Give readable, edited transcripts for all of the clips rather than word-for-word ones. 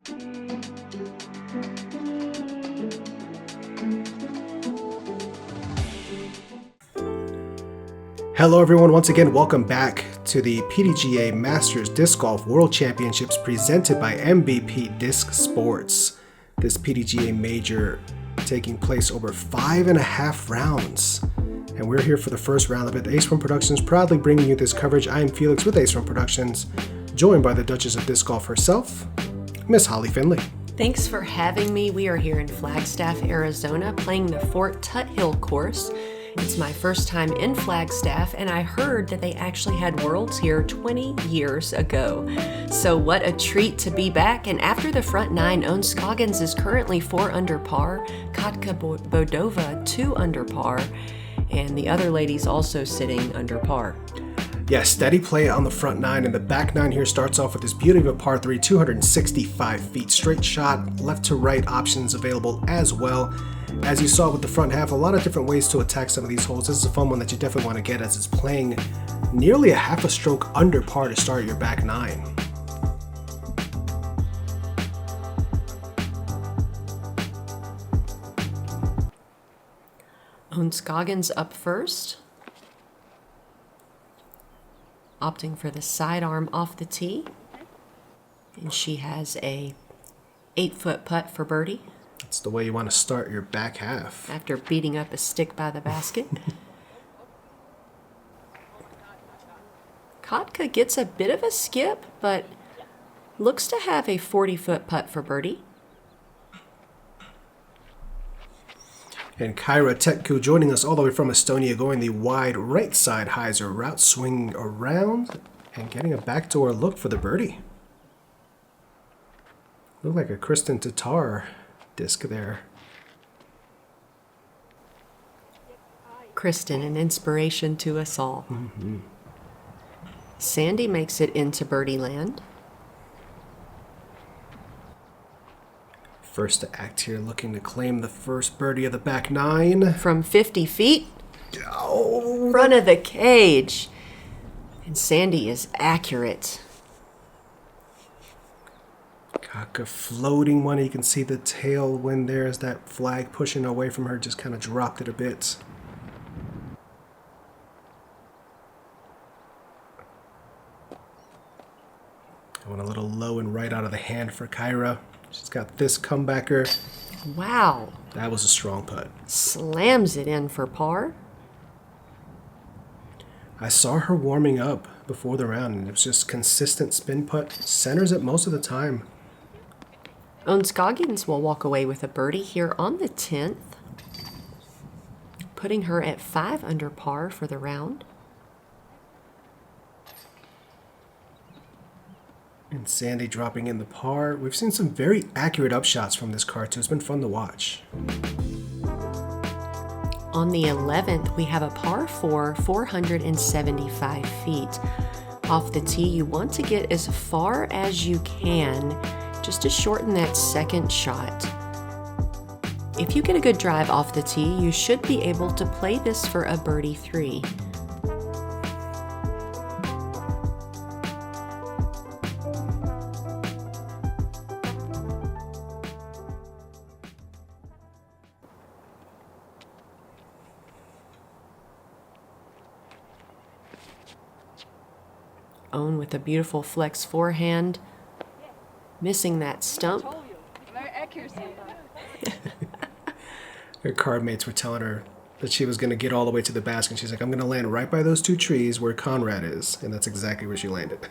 Hello everyone, once again welcome back to the PDGA Masters Disc Golf World Championships presented by MVP Disc Sports. This PDGA major taking place over 5.5 rounds. And we're here for the first round of it. Ace1 Productions proudly bringing you this coverage. I am Felix with Ace1 Productions, joined by the Duchess of Disc Golf herself, Miss Holly Finley. Thanks for having me. We are here in Flagstaff, Arizona, playing the Fort Tuthill course. It's my first time in Flagstaff, and I heard that they actually had Worlds here 20 years ago. So what a treat to be back. And after the front nine, Ohn Scoggins is currently 4 under par, Katka Bodová 2 under par, and the other ladies also sitting under par. Yeah, steady play on the front nine, and the back nine here starts off with this beauty of a par 3, 265 feet, straight shot, left to right options available as well. As you saw with the front half, a lot of different ways to attack some of these holes. This is a fun one that you definitely want to get, as it's playing nearly a half a stroke under par to start your back nine. Ohn Scoggins up first, opting for the sidearm off the tee, and she has a 8-foot putt for birdie. That's the way you want to start your back half. After beating up a stick by the basket. Katka gets a bit of a skip, but looks to have a 40-foot putt for birdie. And Kaire Tekku joining us all the way from Estonia, going the wide right side hyzer route, swinging around and getting a backdoor look for the birdie. Looked like a Kristen Tatar disc there. Kristen, an inspiration to us all. Mm-hmm. Sandi makes it into birdie land. First to act here, looking to claim the first birdie of the back nine. From 50 feet, oh, front of the cage. And Sandi is accurate. Katka floating one. You can see the tailwind there as that flag pushing away from her just kind of dropped it a bit. I went a little low and right out of the hand for Kaire. She's got this comebacker. Wow. That was a strong putt. Slams it in for par. I saw her warming up before the round, and it was just consistent spin putt. Centers it most of the time. Ohn Scoggins will walk away with a birdie here on the 10th, putting her at 5 under par for the round. And Sandi dropping in the par. We've seen some very accurate upshots from this card, too. It's been fun to watch. On the 11th, we have a par 4, 475 feet. Off the tee, you want to get as far as you can, just to shorten that second shot. If you get a good drive off the tee, you should be able to play this for a birdie 3. Ohn with a beautiful flex forehand, missing that stump. Her card mates were telling her that she was going to get all the way to the basket, and she's like, I'm going to land right by those 2 trees where Conrad is, and that's exactly where she landed.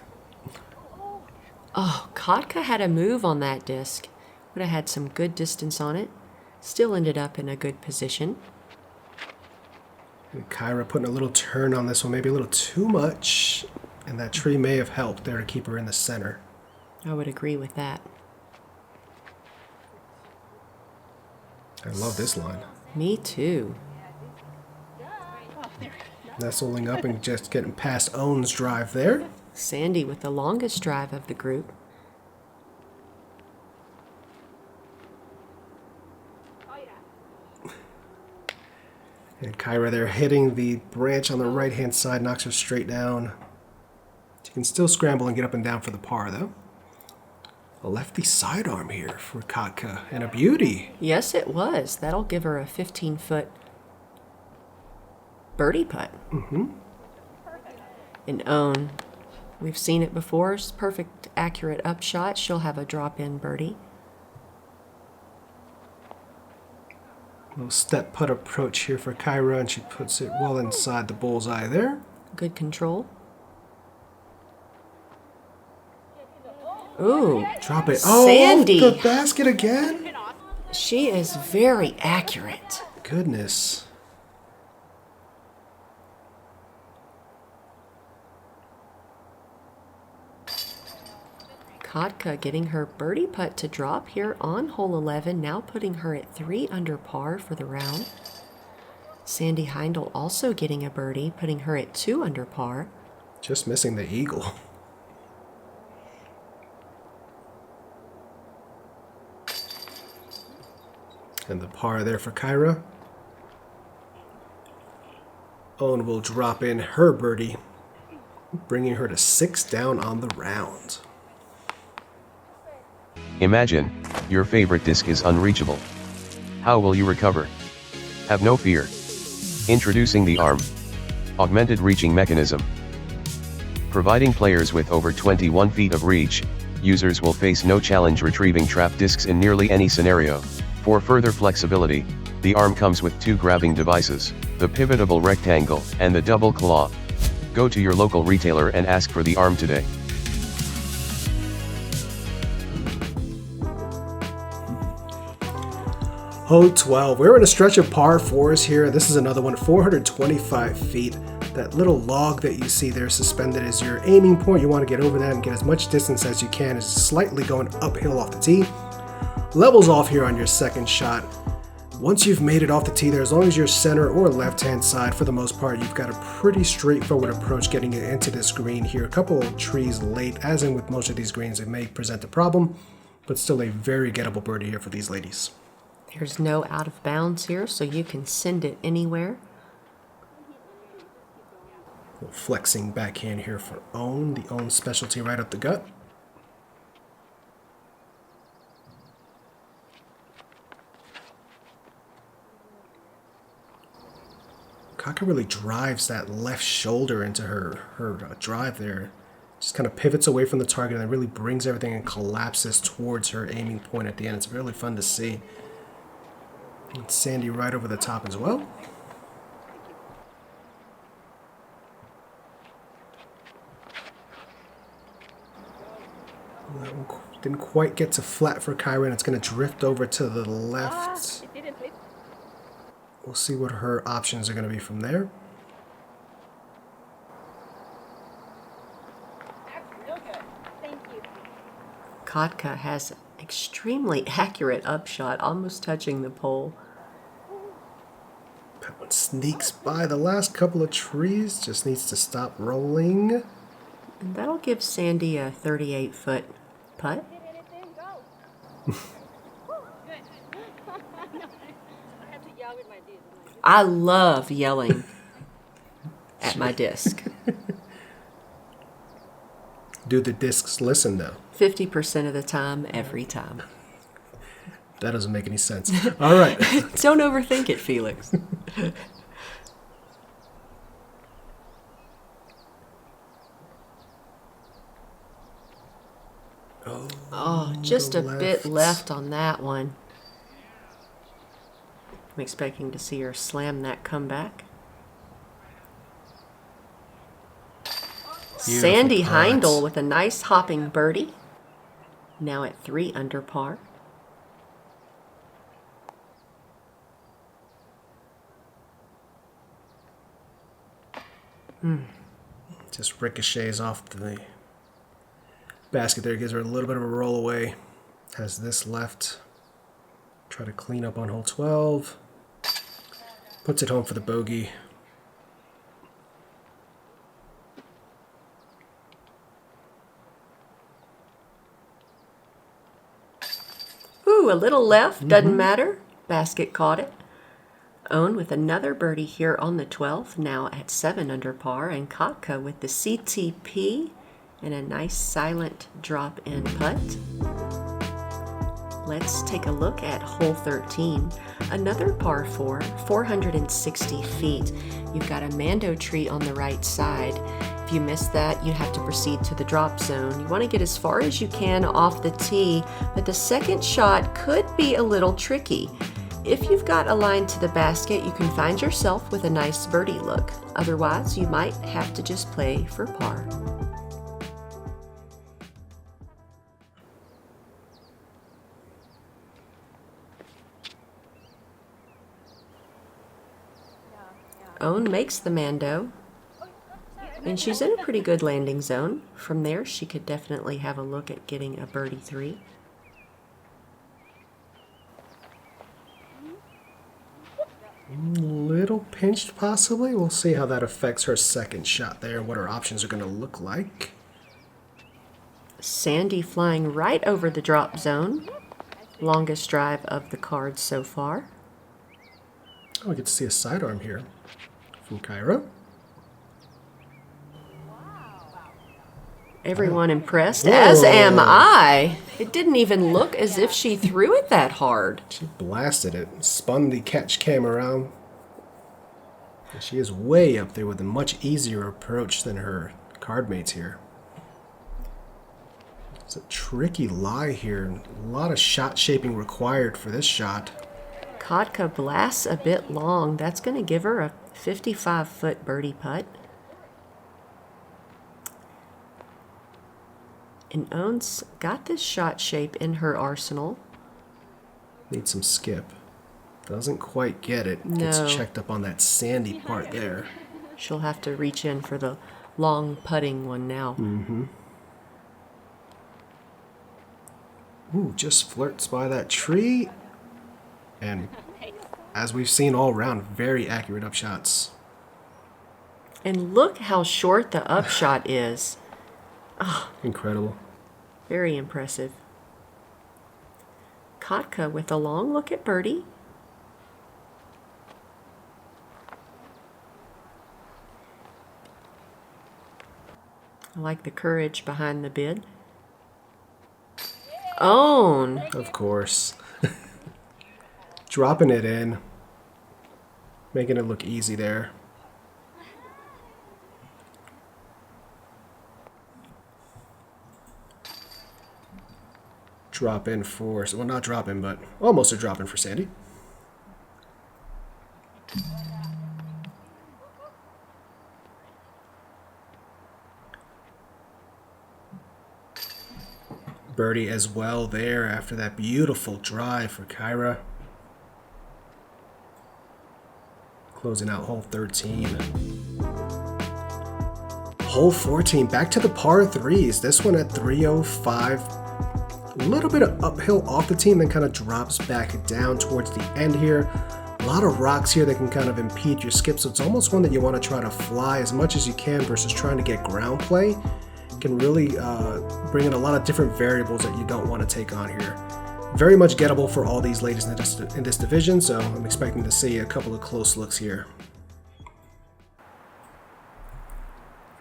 Oh, Katka had a move on that disc. Would have had some good distance on it. Still ended up in a good position. And Kaire putting a little turn on this one, maybe a little too much, and that tree may have helped there to keep her in the center. I would agree with that. I love this line. Me too. Nestling up and just getting past Ohn's drive there. Sandi with the longest drive of the group. And Kaire there hitting the branch on the right-hand side, knocks her straight down. She can still scramble and get up and down for the par, though. A lefty sidearm here for Katka, and a beauty. Yes, it was. That'll give her a 15-foot birdie putt. And Ohn, we've seen it before. It's perfect, accurate upshot. She'll have a drop-in birdie. Little step putt approach here for Kaire, and she puts it well inside the bullseye there. Good control. Ooh. Drop it. Sandi. Oh, off the basket again? She is very accurate. Goodness. Katka getting her birdie putt to drop here on hole 11, now putting her at 3 under par for the round. Sandi Hendel also getting a birdie, putting her at 2 under par. Just missing the eagle. And the par there for Kaire. Ohn will drop in her birdie, bringing her to 6 down on the round. Imagine, your favorite disc is unreachable. How will you recover? Have no fear. Introducing the ARM Augmented Reaching Mechanism. Providing players with over 21 feet of reach, users will face no challenge retrieving trapped discs in nearly any scenario. For further flexibility, the ARM comes with 2 grabbing devices, the pivotable rectangle and the double claw. Go to your local retailer and ask for the ARM today. Hole 12. We're in a stretch of par 4s here. This is another one, 425 feet. That little log that you see there suspended is your aiming point. You want to get over that and get as much distance as you can. It's slightly going uphill off the tee. Levels off here on your second shot. Once you've made it off the tee there, as long as you're center or left-hand side, for the most part, you've got a pretty straightforward approach getting it into this green here. A couple of trees late, as in with most of these greens, it may present a problem, but still a very gettable birdie here for these ladies. There's no out of bounds here, so you can send it anywhere. Flexing backhand here for Ohn, the Ohn specialty right up the gut. Katka really drives that left shoulder into her drive there. Just kind of pivots away from the target and really brings everything and collapses towards her aiming point at the end. It's really fun to see. And Sandi right over the top as well. That one didn't quite get to flat for Kaire, and it's going to drift over to the left. We'll see what her options are going to be from there. Katka has extremely accurate upshot, almost touching the pole. That one sneaks by the last couple of trees, just needs to stop rolling. And that'll give Sandi a 38-foot putt. I love yelling at my disc. Do the discs listen though? 50% of the time, every time. That doesn't make any sense. All right. Don't overthink it, Felix. Oh, just a bit left on that one. I'm expecting to see her slam that comeback. Sandi Hendel with a nice hopping birdie. Now at 3 under par. Just ricochets off the basket there. Gives her a little bit of a roll away. Has this left. Try to clean up on hole 12. Puts it home for the bogey. Ooh, a little left, doesn't matter. Basket caught it. Ohn with another birdie here on the 12th, now at 7 under par, and Katka with the CTP and a nice silent drop-in putt. Let's take a look at hole 13. Another par 4, 460 feet. You've got a mando tree on the right side. If you miss that, you have to proceed to the drop zone. You want to get as far as you can off the tee, but the second shot could be a little tricky. If you've got a line to the basket, you can find yourself with a nice birdie look. Otherwise, you might have to just play for par. Ohn makes the mando, and she's in a pretty good landing zone. From there, she could definitely have a look at getting a birdie 3. Little pinched possibly. We'll see how that affects her second shot there and what her options are going to look like. Sandi flying right over the drop zone. Longest drive of the card so far. Oh, we get to see a sidearm here from Kaire. Everyone impressed, Whoa. as am I. It didn't even look as if she threw it that hard. She blasted it, spun the catch cam around. And she is way up there with a much easier approach than her card mates here. It's a tricky lie here. A lot of shot shaping required for this shot. Katka blasts a bit long. That's going to give her a 55-foot birdie putt. And Ohn's got this shot shape in her arsenal. Needs some skip. Doesn't quite get it. No. Gets checked up on that sandy part there. She'll have to reach in for the long putting one now. Ooh, just flirts by that tree. And as we've seen all around, very accurate upshots. And look how short the upshot is. Incredible. Very impressive. Katka with a long look at birdie. I like the courage behind the bid. Ohn. Of course. Dropping it in. Making it look easy there. Drop in for, well, not drop in, but almost a drop in for Sandi. Birdie as well there after that beautiful drive for Kaire. Closing out hole 13. Hole 14, back to the par 3s. This one at 305. A little bit of uphill off the tee, then kind of drops back down towards the end here. A lot of rocks here that can kind of impede your skip, so it's almost one that you want to try to fly as much as you can versus trying to get ground play. It can really bring in a lot of different variables that you don't want to take on here. Very much gettable for all these ladies in this division, so I'm expecting to see a couple of close looks here.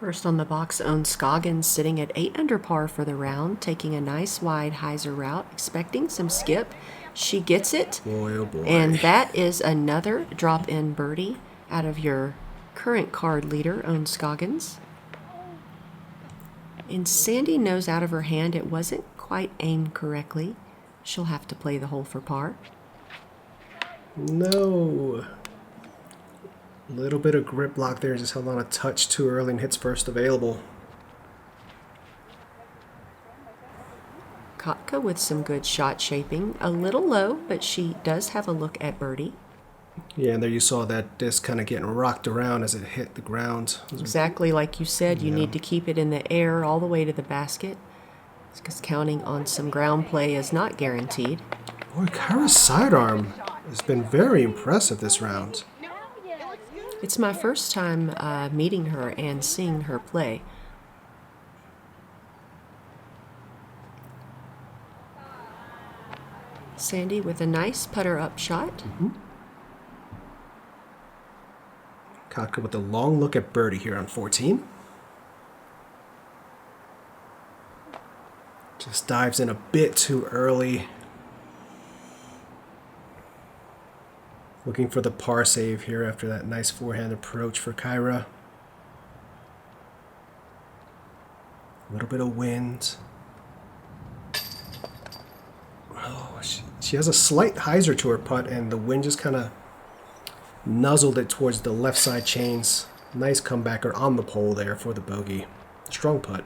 First on the box, Ohn Scoggins sitting at 8 under par for the round, taking a nice wide hyzer route, expecting some skip. She gets it. Boy, oh boy. And that is another drop-in birdie out of your current card leader, Ohn Scoggins. And Sandi knows out of her hand it wasn't quite aimed correctly. She'll have to play the hole for par. No. Little bit of grip block there, just held on a touch too early and hits first available. Katka with some good shot shaping. A little low, but she does have a look at birdie. Yeah, and there you saw that disc kind of getting rocked around as it hit the ground. Exactly like you said, you need to keep it in the air all the way to the basket, because counting on some ground play is not guaranteed. Boy, Kaire's sidearm has been very impressive this round. It's my first time meeting her and seeing her play. Sandi with a nice putter up shot. Katka with a long look at birdie here on 14. Just dives in a bit too early. Looking for the par save here after that nice forehand approach for Kaire. A little bit of wind. Oh, she has a slight hyzer to her putt, and the wind just kind of nuzzled it towards the left side chains. Nice comebacker on the pole there for the bogey. Strong putt.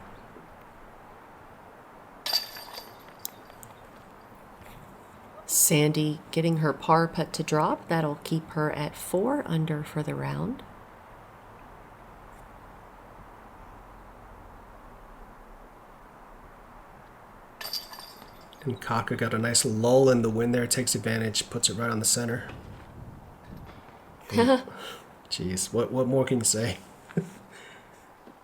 Sandi getting her par putt to drop. That'll keep her at 4 under for the round. And Katka got a nice lull in the wind there. Takes advantage, puts it right on the center. Jeez, what more can you say?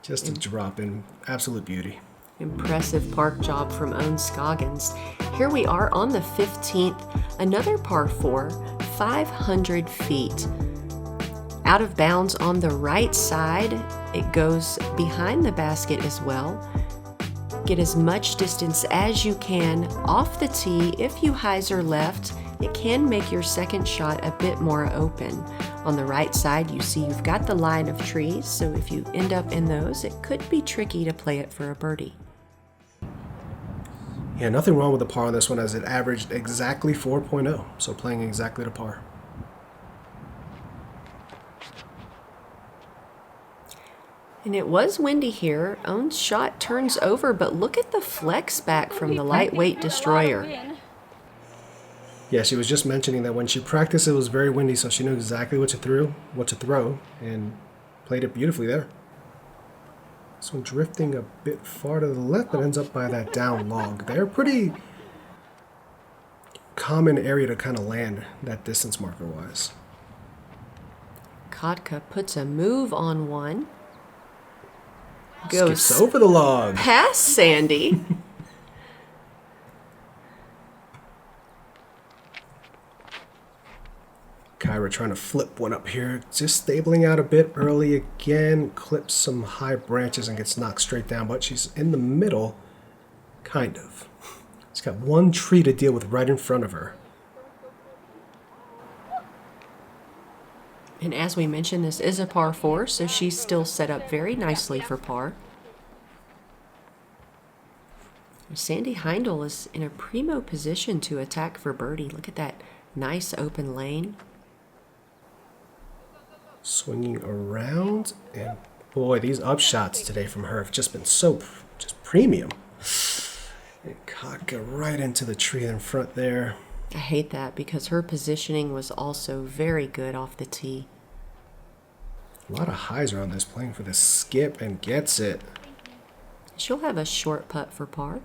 Just a drop in absolute beauty. Impressive park job from Ohn Scoggins. Here we are on the 15th, another par 4, 500 feet. Out of bounds on the right side, it goes behind the basket as well. Get as much distance as you can off the tee. If you hyzer left, it can make your second shot a bit more open. On the right side, you see you've got the line of trees, so if you end up in those, it could be tricky to play it for a birdie. Yeah, nothing wrong with the par on this one, as it averaged exactly 4.0, so playing exactly to par. And it was windy here. Ohn's shot turns over, but look at the flex back from the lightweight destroyer. Yeah, she was just mentioning that when she practiced, it was very windy, so she knew exactly what to throw, and played it beautifully there. This one drifting a bit far to the left, but ends up by that down log. They're pretty common area to kind of land that distance marker wise. Katka puts a move on one. Skips over the log. Past Sandi. Kaire trying to flip one up here. Just stabling out a bit early again. Clips some high branches and gets knocked straight down, but she's in the middle, kind of. She's got one tree to deal with right in front of her. And as we mentioned, this is a par 4, so she's still set up very nicely for par. Sandi Hendel is in a primo position to attack for birdie. Look at that nice open lane. Swinging around, and boy, these upshots today from her have just been so premium. And Katka right into the tree in front there. I hate that because her positioning was also very good off the tee. A lot of hyzer on this, playing for the skip, and gets it. She'll have a short putt for par.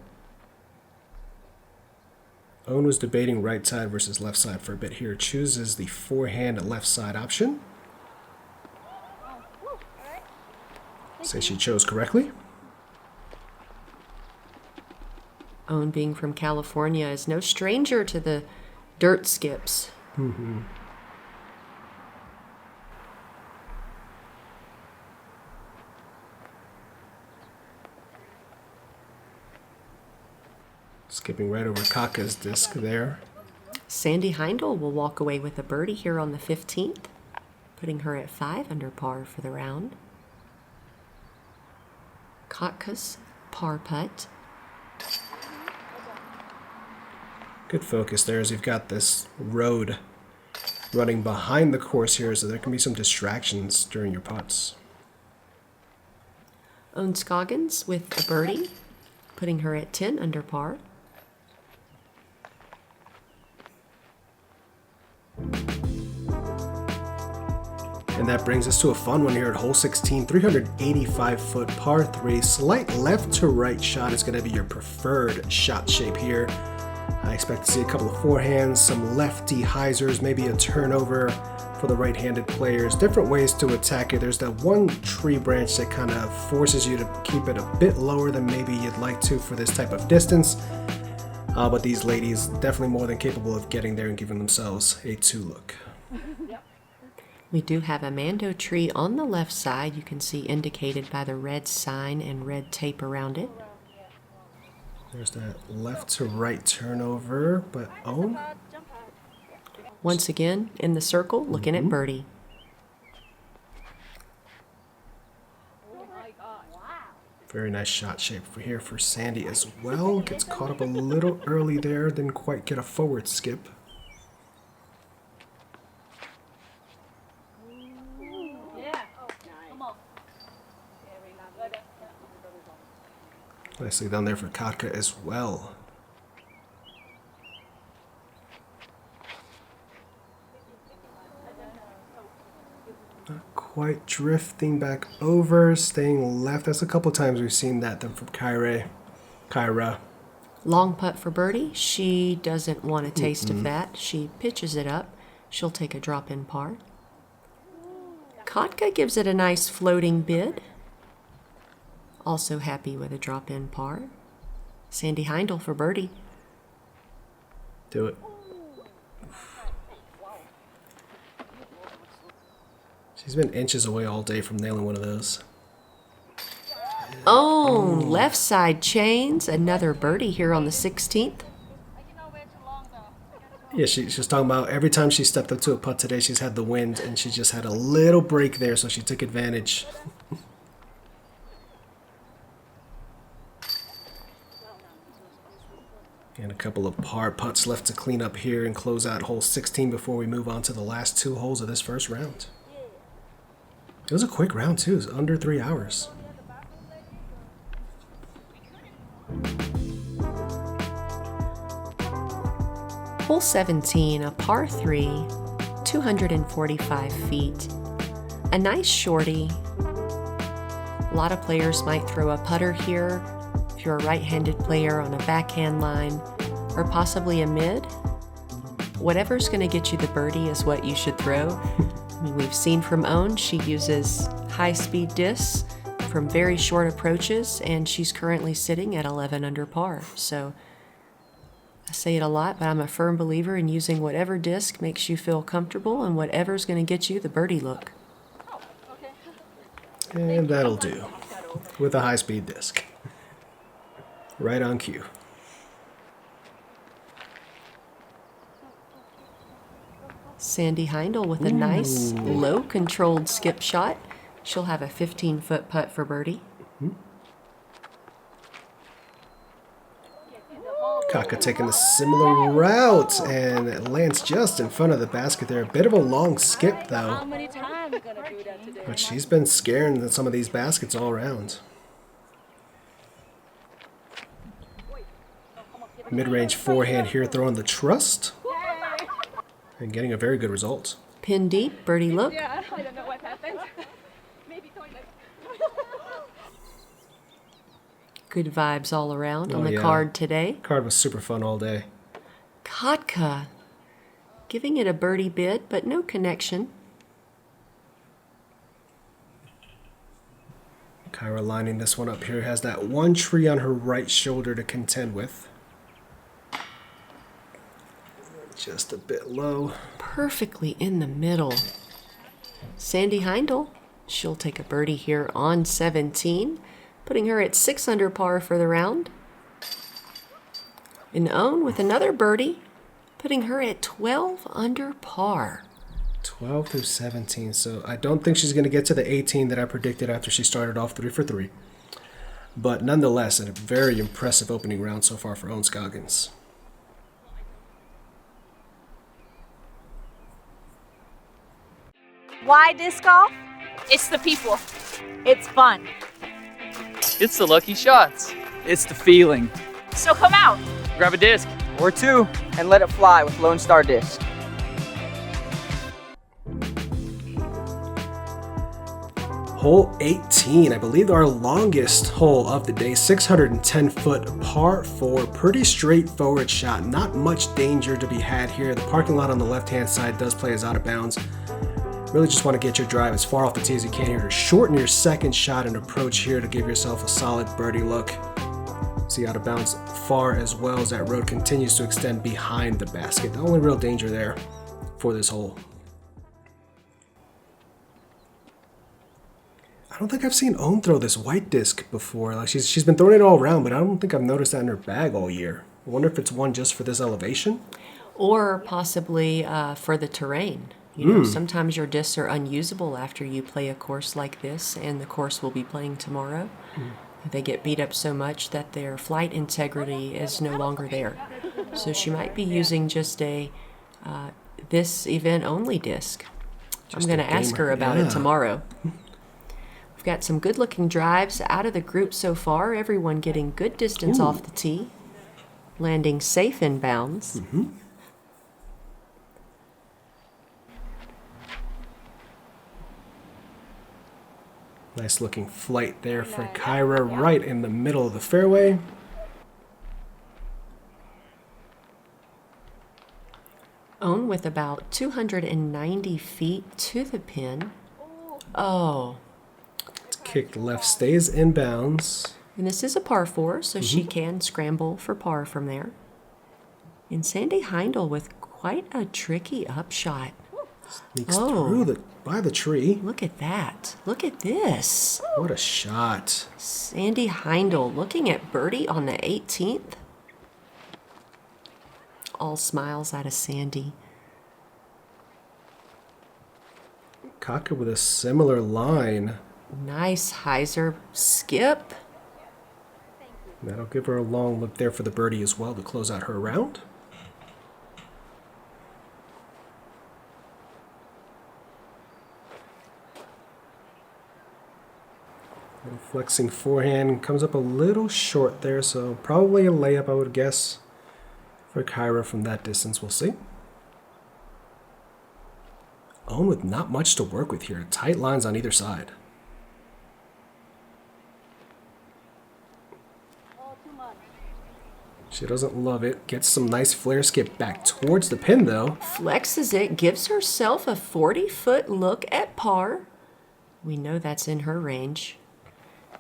Ohn was debating right side versus left side for a bit here. Chooses the forehand left side option. Say she chose correctly. Ohn, being from California, is no stranger to the dirt skips. Mm-hmm. Skipping right over Katka's disc there. Sandi Hendel will walk away with a birdie here on the 15th, putting her at 5 under par for the round. Katka's par putt. Good focus there, as you've got this road running behind the course here, so there can be some distractions during your putts. Ohn Scoggins with a birdie, putting her at 10 under par. And that brings us to a fun one here at hole 16, 385-foot par 3. Slight left to right shot is going to be your preferred shot shape here. I expect to see a couple of forehands, some lefty hyzers, maybe a turnover for the right-handed players. Different ways to attack it. There's that one tree branch that kind of forces you to keep it a bit lower than maybe you'd like to for this type of distance. But these ladies definitely more than capable of getting there and giving themselves a 2 look. We do have a mando tree on the left side. You can see indicated by the red sign and red tape around it. There's that left to right turnover, but Ohn? Once again, in the circle, looking at birdie. Very nice shot shape for here for Sandi as well. Gets caught up a little early there, didn't quite get a forward skip. Nicely done there for Katka as well. Not quite drifting back over, staying left. That's a couple times we've seen that then from Kaire. Long putt for birdie. She doesn't want a taste of that. She pitches it up. She'll take a drop-in par. Katka gives it a nice floating bid. Also happy with a drop-in par. Sandi Hendel for birdie. Do it. She's been inches away all day from nailing one of those. Ohn, left side chains. Another birdie here on the 16th. Yeah, she's talking about every time she stepped up to a putt today, she's had the wind, and she just had a little break there, so she took advantage. And a couple of par putts left to clean up here and close out hole 16 before we move on to the last 2 holes of this first round. It was a quick round too, it was under 3 hours. Hole 17, a par 3, 245 feet. A nice shorty. A lot of players might throw a putter here. If you're a right-handed player on a backhand line, or possibly a mid, whatever's going to get you the birdie is what you should throw. I mean, we've seen from Ohn, she uses high-speed discs from very short approaches, and she's currently sitting at 11 under par. So I say it a lot, but I'm a firm believer in using whatever disc makes you feel comfortable and whatever's going to get you the birdie look. And that'll do, with a high-speed disc. Right on cue. Sandi Hendel with a nice, low-controlled skip shot. She'll have a 15-foot putt for birdie. Katka taking a similar route and lands just in front of the basket there. A bit of a long skip, though. But she's been scaring some of these baskets all around. Mid-range forehand here, throwing the trust. And getting a very good result. Pin deep, birdie look. Yeah, I don't know what happened. Maybe toilet. Good vibes all around on the card today. Card was super fun all day. Katka giving it a birdie bid, but no connection. Kaire lining this one up here. Has that one tree on her right shoulder to contend with. Just a bit low. Perfectly in the middle. Sandi Hendel, she'll take a birdie here on 17, putting her at 6 under par for the round. And Ohn with another birdie, putting her at 12 under par. 12 through 17, so I don't think she's going to get to the 18 that I predicted after she started off 3 for 3. But nonetheless, a very impressive opening round so far for Ohn Scoggins. Why disc golf? It's the people. It's fun. It's the lucky shots. It's the feeling. So come out. Grab a disc. Or 2, and let it fly with Lone Star Disc. Hole 18, I believe our longest hole of the day, 610-foot par 4. Pretty straightforward shot. Not much danger to be had here. The parking lot on the left-hand side does play as out of bounds. Really just want to get your drive as far off the tee as you can here to shorten your second shot and approach here to give yourself a solid birdie look. See, out of bounds far as well as that road continues to extend behind the basket. The only real danger there for this hole. I don't think I've seen Ohn throw this white disc before. Like she's been throwing it all around, but I don't think I've noticed that in her bag all year. I wonder if it's one just for this elevation? Or possibly for the terrain. You know, sometimes your discs are unusable after you play a course like this, and the course we'll be playing tomorrow. They get beat up so much that their flight integrity is no longer there. So she might be using just a this event only disc. I'm going to ask her about it tomorrow. We've got some good looking drives out of the group so far. Everyone getting good distance off the tee, landing safe in bounds. Nice looking flight there for Kaire, right in the middle of the fairway. Ohn with about 290 feet to the pin. Oh. It's kicked left, stays in bounds. And this is a par 4, so she can scramble for par from there. And Sandi Hendel with quite a tricky upshot. Sneaks through by the tree. Look at that. Look at this. What a shot. Sandi Hendel looking at birdie on the 18th. All smiles out of Sandi. Katka with a similar line. Nice hyzer skip. That'll give her a long look there for the birdie as well to close out her round. Flexing forehand comes up a little short there, so probably a layup, I would guess, for Kaire from that distance. We'll see. Ohn with not much to work with here. Tight lines on either side. She doesn't love it. Gets some nice flare skip back towards the pin, though. Flexes it, gives herself a 40-foot look at par. We know that's in her range.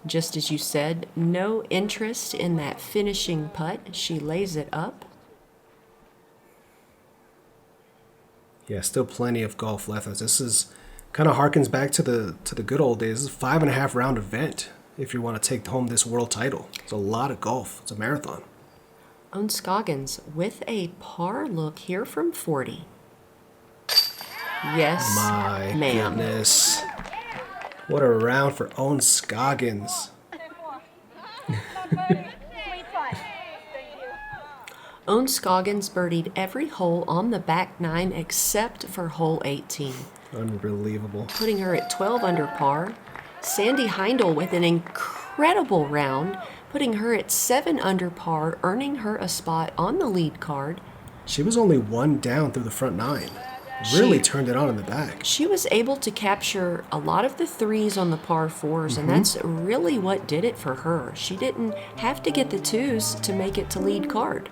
Just as you said, no interest in that finishing putt. She lays it up. Yeah, still plenty of golf left. This is kind of harkens back to the good old days. This is a 5.5 round event if you want to take home this world title. It's a lot of golf. It's a marathon. Ohn Scoggins with a par look here from 40. Yes, My ma'am. goodness. What a round for Ohn Scoggins. Ohn Scoggins birdied every hole on the back 9 except for hole 18. Unbelievable. Putting her at 12 under par. Sandi Hendel with an incredible round, putting her at 7 under par, earning her a spot on the lead card. She was only one down through the front 9. Really turned it on in the back. She was able to capture a lot of the threes on the par 4s, and that's really what did it for her. She didn't have to get the 2s to make it to lead card.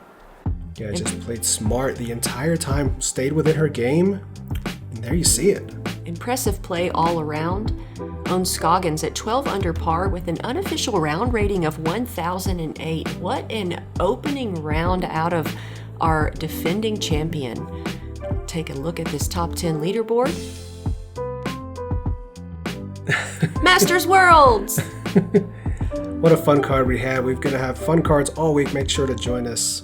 Yeah, just played smart the entire time, stayed within her game, and there you see it. Impressive play all around. Ohn Scoggins at 12 under par with an unofficial round rating of 1,008. What an opening round out of our defending champion. Take a look at this top 10 leaderboard. Masters Worlds! What a fun card we had. We're going to have fun cards all week. Make sure to join us